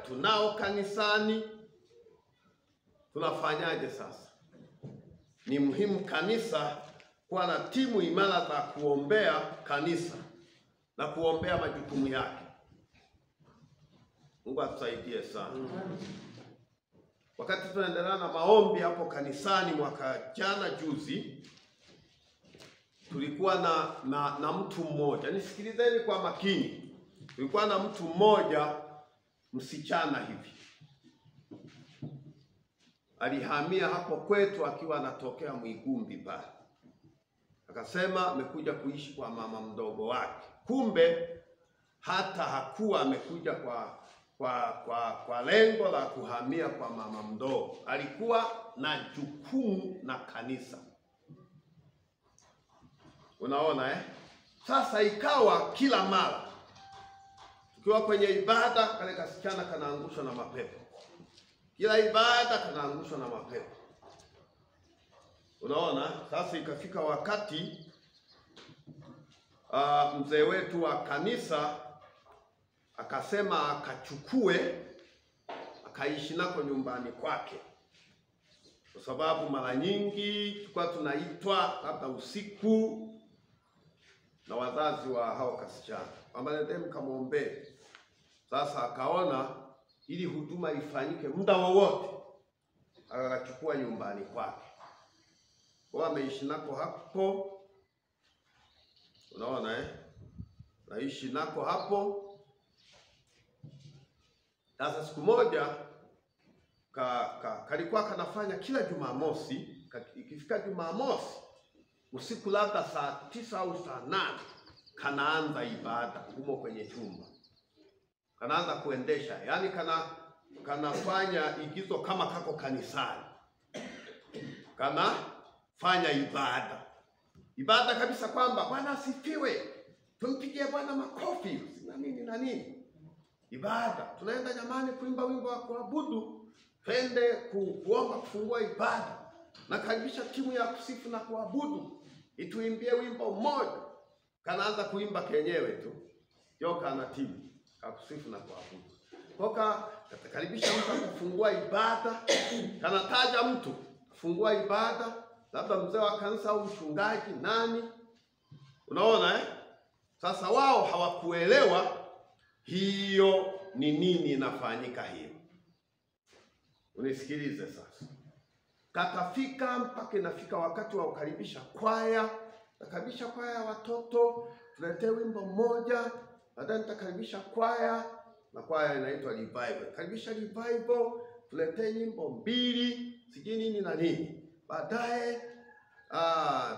tunao kanisani. Tunafanyaje sasa? Ni muhimu kanisa kuwa na timu imara za kuombea kanisa na kuombea majukumu yake. Mungu atusaidie sana. Wakati tunaendelea na maombi hapo kanisani mwaka jana juzi, tulikuwa na mtu mmoja. Nisikilizeni kwa makini. Tulikuwa na mtu mmoja msichana hivi. Alihamia hapo kwetu akiwa anatokea Mwigumbi pale. Akasema amekuja kuishi kwa mama mdogo wake. Kumbe hata hakuwa amekuja kwa lengo la kuhamia kwa mama mdogo. Alikuwa na jukumu na kanisa. Unaona Sasa ikawa kila mara tukiwa kwenye ibada, kale kasichana kanaangushwa na mapepo. Kila ibada kanaangushwa na mapepo. Unaona, sasa ikafika wakati mzee wetu wa kanisa akasema akachukue akaishi nako nyumbani kwake, kwa sababu mara nyingi tulikuwa tunaitwa labda usiku na wazazi wa hao kasichana kwamba nendeni mkamwombee. Sasa akaona ili huduma ifanyike muda wowote, akachukua nyumbani kwake. Kwa ameishi nako hapo. Unaona naishi nako hapo. Sasa siku moja kalikuwa kanafanya kila Jumamosi. Ikifika Jumamosi usiku labda saa 9 au saa 8 kanaanza ibada humo kwenye chumba. Kanaanza kuendesha, yani kanafanya igizo kama kako kanisani. Kanafanya ibada kabisa, kwamba Bwana asifiwe, tumpigie Bwana makofi na nini. Ibada tunaenda jamani kuimba wimbo wa kuabudu, twende kuomba kufungua ibada, na karibisha timu ya kusifu na kuabudu ituimbie wimbo mmoja. Kanaanza kuimba kenyewe tu, yoka na timu ya kusifu na kuabudu. Toka karibisha mtu kufungua ibada, kanataja mtu kufungua ibada, labda mzee wa kanisa au mchungaji nani. Unaona Sasa wao hawakuelewa hiyo ni nini inafanyika hiyo. Unisikilize sasa. Kakafika mpaka inafika wakati wa kukaribisha kwaya. Nakaribisha kwaya ya watoto, tuletee wimbo mmoja, baadaye nitakaribisha kwaya, na kwaya inaitwa revival. Karibisha revival, tuletee nyimbo 2, sijui nini na nini. Baadaye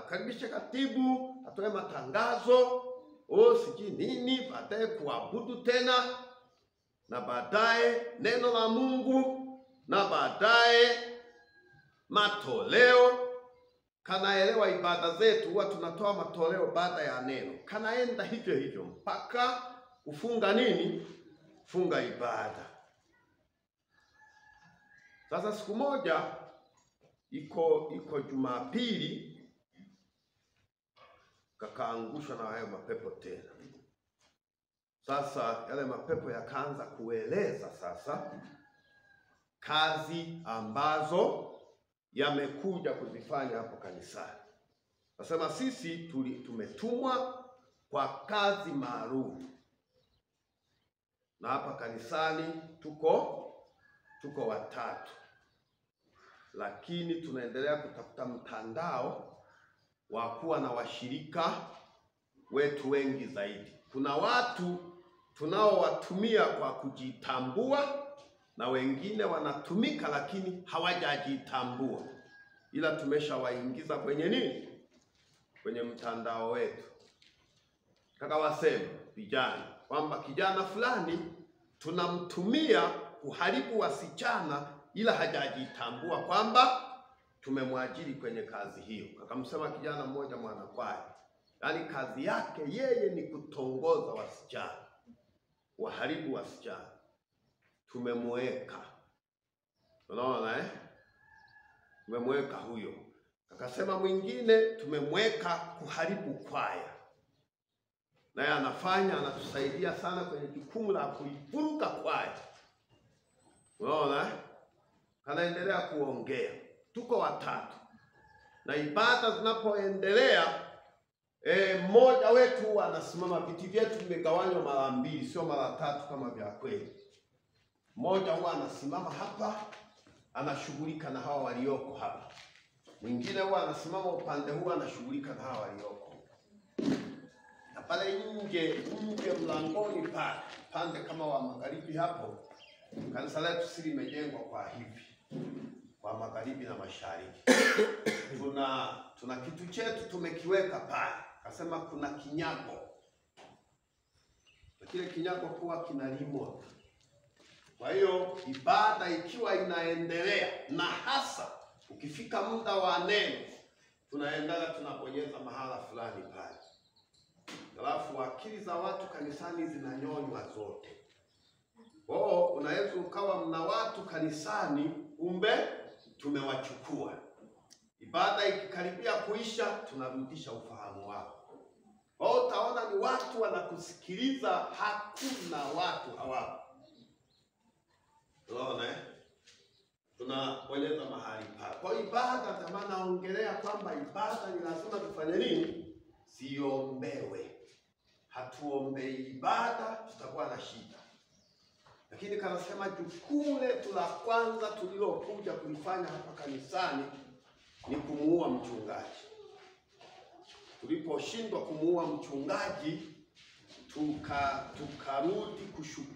karibisha katibu, atoe matangazo, sijui nini, baadaye kuabudu tena, na baadaye neno la Mungu, na baadaye matoleo. Kanaelewa ibada zetu huwa tunatoa matoleo baada ya neno. Kanaenda hivyo mpaka kufunga nini? Funga ibada. Sasa siku moja iko Jumapili, kakaangushwa na hayo mapepo tena. Sasa yale mapepo yakaanza kueleza sasa kazi ambazo yamekuja kuzifanya hapo kanisani. Nasema sisi tumetumwa kwa kazi maalum. Na hapa kanisani tuko 3. Lakini tunaendelea kutafuta mtandao wa kuwa na washirika wetu wengi zaidi. Kuna watu tunaowatumia kwa kujitambua, na wengine wanatumika lakini hawajajitambua, ila tumeshawaingiza kwenye nini? Kwenye mtandao wetu. Kakawasema vijana kwamba kijana fulani tunamtumia kuharibu wasichana, ila hajajitambua kwamba tumemwajiri kwenye kazi hiyo. Akamsema kijana mmoja mwanakwaya, yaani kazi yake yeye ni kutongoza wasichana, kuharibu wasichana. Tumemweka. Unaona tumemweka huyo. Akasema mwingine tumemweka kuharibu kwaya. Naye anatusaidia sana kwenye jukumu la kuiburuka kwaya. Unaona? Kanaendelea kuongea. Tuko watatu. Na ibada zinapoendelea mmoja wetu anasimama. Viti vyetu vimegawanywa mara mbili, sio mara tatu kama vya kweli. Mmoja huwa anasimama hapa, anashughulika na hawa walioko hapa. Mwingine huwa anasimama upande huu, anashughulika na hawa walioko. Na pale nje mlangoni pande kama wa magharibi hapo, kanisa letu sisi limejengwa kwa hivi, kwa magharibi na mashariki. Tuna kitu chetu tumekiweka pale. Kasema kuna kinyago. Kile kinyago kuwa kinalimwa. Kwa hiyo ibada ikiwa inaendelea, na hasa ukifika muda wa neno, tunaendelea tunabonyeza mahala fulani pale. Halafu akili za watu kanisani zinanyonywa zote. Unaweza ukawa mna watu kanisani, kumbe tumewachukua. Ibada ikikaribia kuisha, tunarudisha ufahamu wao. Utaona ni watu wanakusikiliza, hakuna watu hawapo. Unaona? Tunabonyeza mahali pale. Kwa ibada kama naongelea kwamba ibada ni lazima tufanye nini? Siombewe. Hatuombei ibada, tutakuwa na shida. Lakini kanasema jukumu letu la kwanza tulilokuja kulifanya hapa kanisani ni kumuua mchungaji. Tuliposhindwa kumuua mchungaji, tukarudi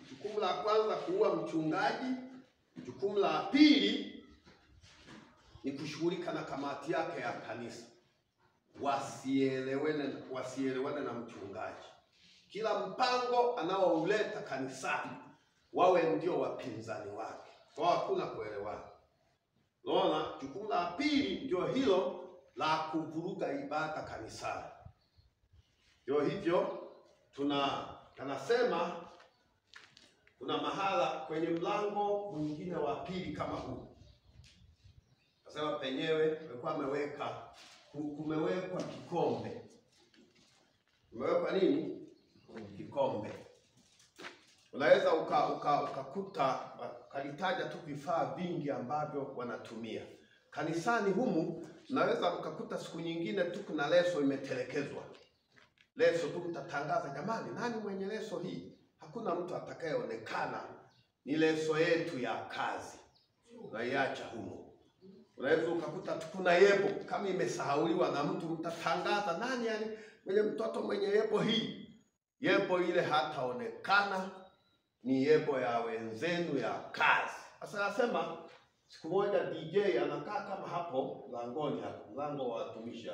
jukumu la kwanza kuua mchungaji. Jukumu la pili ni kushughulika na kamati yake ya kanisa. Wasielewane na mchungaji. Kila mpango anaouleta kanisani wawe ndio wapinzani wake. Kwa hakuna kuelewana. Unaona, jukumu la pili ndio hilo la kuvuruga ibada kanisani. Ndio hivyo tunasema kuna mahala kwenye mlango mwingine wa pili kama huu. Nasema penyewe kumewekwa kikombe. Kumewekwa nini? Kikombe. Unaweza ukakuta kalitaja tu vifaa vingi ambavyo wanatumia. Kanisani humu unaweza ukakuta siku nyingine tu kuna leso imetelekezwa. Leso tu mtatangaza, jamani, nani mwenye leso hii? Hakuna mtu atakayeonekana. Ni leso yetu ya kazi. Unaiacha humu. Unaweza ukakuta tu kuna yebo kama imesahauliwa na mtu, mtatangaza, nani yani mwenye mtoto mwenye yebo hii? Yebo ile hataonekana, ni yebo ya wenzenu ya kazi. Sasa nasema siku moja DJ anakaa kama hapo mlangoni hapo, mlango wa watumishi.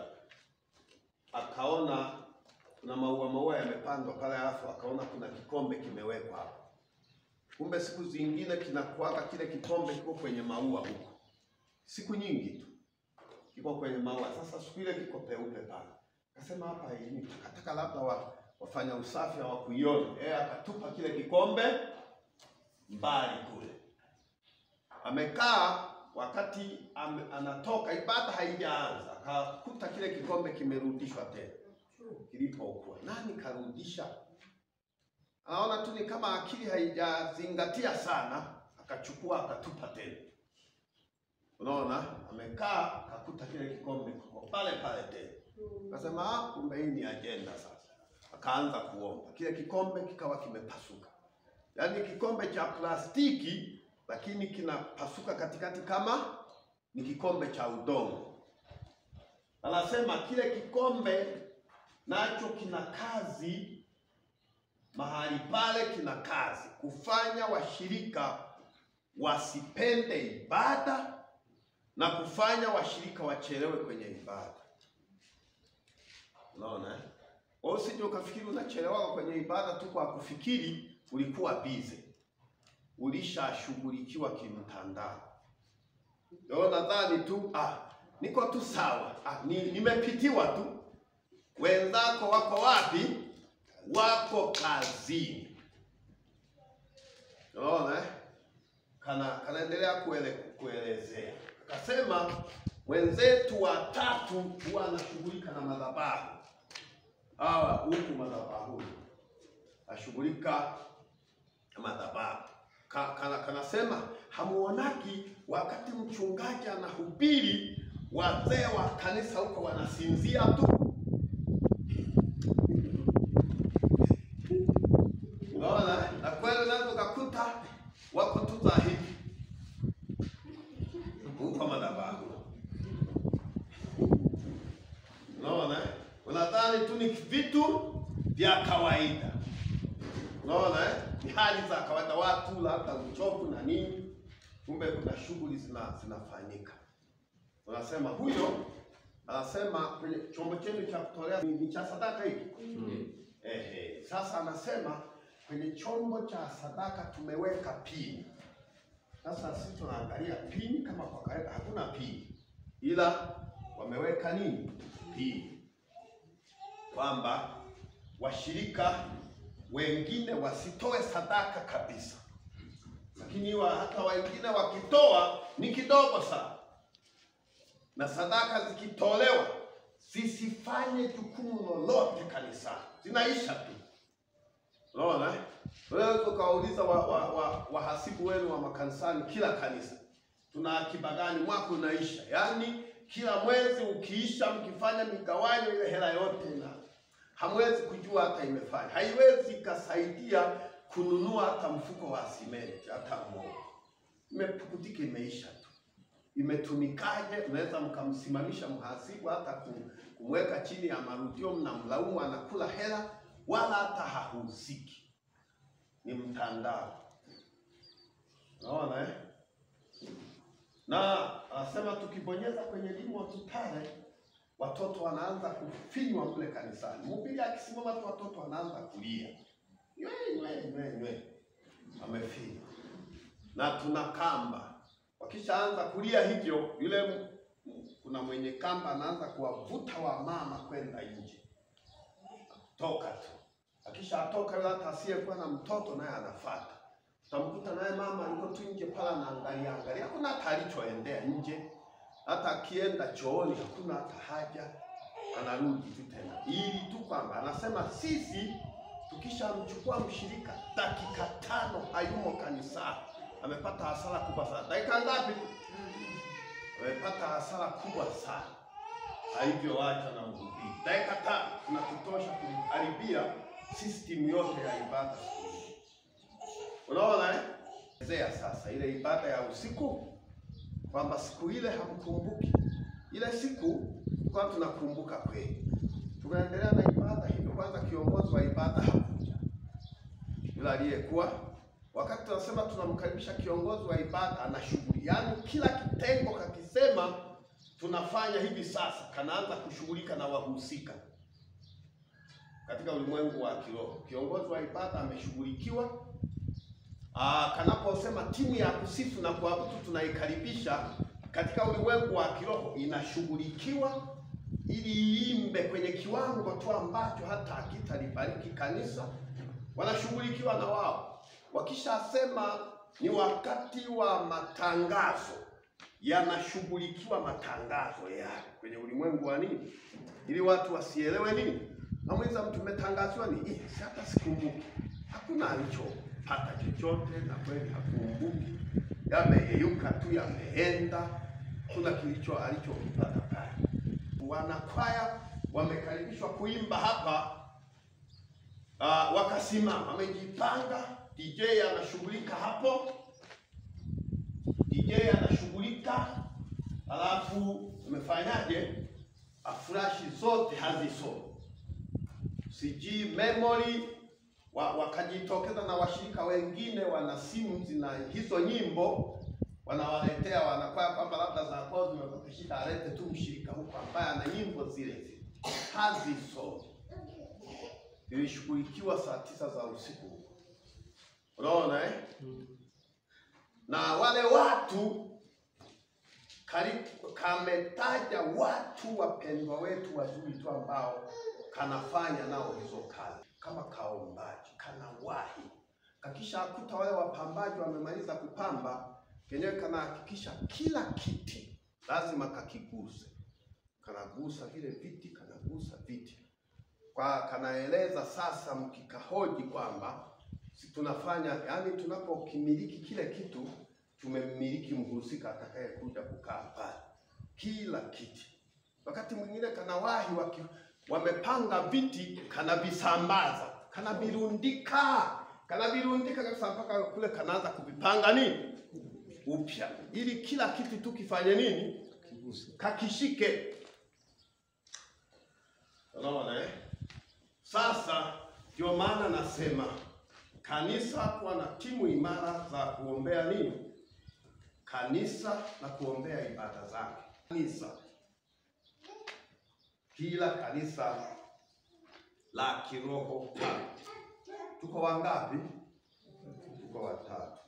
Akaona kuna maua yamepandwa pale, alafu akaona kuna kikombe kimewekwa hapo. Kumbe siku zingine kinakuaga kile kikombe kiko kwenye maua huko. Siku nyingi tu kiko kwenye maua. Sasa siku ile kiko peupe pale. Akasema hapa hii nataka labda wafanya usafi hawakuiona. Akatupa kile kikombe mbali kule. Amekaa wakati anatoka, ibada haijaanza, akakuta kile kikombe kimerudishwa tena. Kilipokuwa nani karudisha? Anaona tu ni kama akili haijazingatia sana, akachukua akatupa tena. Unaona, amekaa akakuta kile kikombe kiko pale pale tena. Akasema kumbe hii ni agenda sasa. Akaanza kuomba. Kile kikombe kikawa kimepasuka. Yaani kikombe cha plastiki lakini kinapasuka katikati kama ni kikombe cha udongo. Anasema kile kikombe nacho kina kazi mahali pale, kina kazi kufanya washirika wasipende ibada na kufanya washirika wachelewe kwenye ibada. Unaona? Usije ukafikiri unachelewa kwenye ibada tu kwa kufikiri ulikuwa busy. Ulishashughulikiwa kimtandao. Ndio nadhani tu niko tu sawa. Nimepitiwa tu. Wenzako wako wapi? Wako kazini. Unaona? Kanaendelea kuelezea. Akasema wenzetu watatu huwa anashughulika na madhabahu. Huku madhabahu. Ashughulika na madhabahu. kanasema hamuonaki wakati mchungaji anahubiri wazee wa kanisa huko wanasinzia tu. Unaona? Na kweli unaweza kukuta wako tu hivi huko madhabahu. Unaona? Unadhani tu ni vitu vya kawaida. Unaona? Ni hali za kawaida, watu labda uchovu na nini, kumbe kuna shughuli zinafanyika. Unasema huyo anasema kwenye chombo chenu cha kutolea ni cha sadaka hiki. Sasa anasema kwenye chombo cha sadaka tumeweka pini. Sasa sisi tunaangalia pini, kama kwa kawaida hakuna pini, ila wameweka nini? Pini, kwamba washirika wengine wasitoe sadaka kabisa, lakini hata wengine wakitoa ni kidogo sana, na sadaka zikitolewa zisifanye jukumu lolote kanisani, zinaisha tu. Unaona? Wewe ukauliza wahasibu wenu wa makanisani, kila kanisa tuna akiba gani mwaka unaisha? Yaani kila mwezi ukiisha, mkifanya migawanyo ile hela yote na hamwezi kujua hata imefanya. Haiwezi kasaidia kununua hata mfuko wa simenti hata mmoja. Imepukutika, imeisha tu. Imetumikaje? Unaweza mkamsimamisha mhasibu hata kumweka chini ya marudio, mnamlaumu anakula hela, wala hata hahusiki. Ni mtandao. Unaona Na anasema tukibonyeza kwenye remote pale, watoto wanaanza kufinywa mle kanisani. Mhubiri akisimama tu watoto wanaanza kulia. Nywe. Amefinywa. Na tuna kamba. Wakishaanza kulia hivyo, yule kuna mwenye kamba anaanza kuwavuta wa mama kwenda nje. Toka tu. Akishatoka yule hata asiyekuwa na mtoto naye anafuata. Utamkuta naye mama yuko tu nje pala anaangalia. Hakuna hata alichoendea nje. Hata akienda chooni hakuna hata haja. Anarudi tu tena. Ili tu kwamba anasema sisi tukishamchukua mshirika dakika 5 hayumo kanisani, amepata hasara kubwa sana. Dakika ngapi? Amepata hasara kubwa sana. Hivyo wacha na mhubiri. Dakika 5 tunatutosha kuharibia system yote ya ibada. Unaona sasa ile ibada ya usiku, kwamba siku ile hamkumbuki. Ile siku kwa tunakumbuka kweli. Tunaendelea na ibada hivyo. Kwanza kiongozi wa ibada hakuja. Yule aliyekuwa, wakati tunasema tunamkaribisha kiongozi wa ibada, ana shughuli. Yaani kila kitengo kakisema tunafanya hivi sasa, kanaanza kushughulika na wahusika. Katika ulimwengu wa kiroho, kiongozi wa ibada ameshughulikiwa. Kanaposema timu ya kusifu na kuabudu tunaikaribisha, katika ulimwengu wa kiroho inashughulikiwa ili iimbe kwenye kiwango tu ambacho hata hakitalibariki kanisa. Wanashughulikiwa na wao. Wakishasema ni wakati wa matangazo, yanashughulikiwa matangazo yale kwenye ulimwengu wa nini, ili watu wasielewe nini. Hamweza mtu umetangazwa ni si hata sikumbuki. Hakuna alichopata chochote, na kweli hakumbuki. Yameyeyuka tu, yameenda. Kuna kilicho alichokipata pale. Wanakwaya wamekaribishwa kuimba hapa. Wakasimama, wamejipanga. DJ anashughulika hapo. DJ anashughulika. Alafu umefanyaje? Afurashi zote hazisomi. CG memory wakajitokeza na washirika wengine wana simu zina hizo nyimbo, wanawaletea wanakwaya kwamba labda za kwao zimepata shida, alete tu mshirika huko ambaye ana nyimbo zile hazisomi. Ilishughulikiwa saa 9 za usiku. Unaona Na wale watu kametaja watu wapendwa wetu wazuri tu ambao kanafanya nao hizo kazi. Kama kaombaji, kanawahi. Kakisha akuta wale wapambaji wamemaliza kupamba, kenyewe kanahakikisha kila kiti lazima kakiguse. Kanagusa vile viti, kanagusa viti. Kanaeleza sasa, mkikahoji kwamba tunafanya, yani tunapokimiliki kile kitu, tumemmiliki mhusika atakayekuja kukaa pale. Kila kiti. Wakati mwingine kanawahi wamepanga viti, kanavisambaza, kanavirundika kabisa mpaka kule kanaanza kuvipanga nini? Upya. Ili kila kitu tu kifanye nini? Kakishike. Unaona Sasa ndio maana nasema kanisa kuwa na timu imara za kuombea nini? Kanisa na kuombea ibada zake. Kanisa. Kila kanisa la kiroho. Tuko wangapi? Tuko watatu.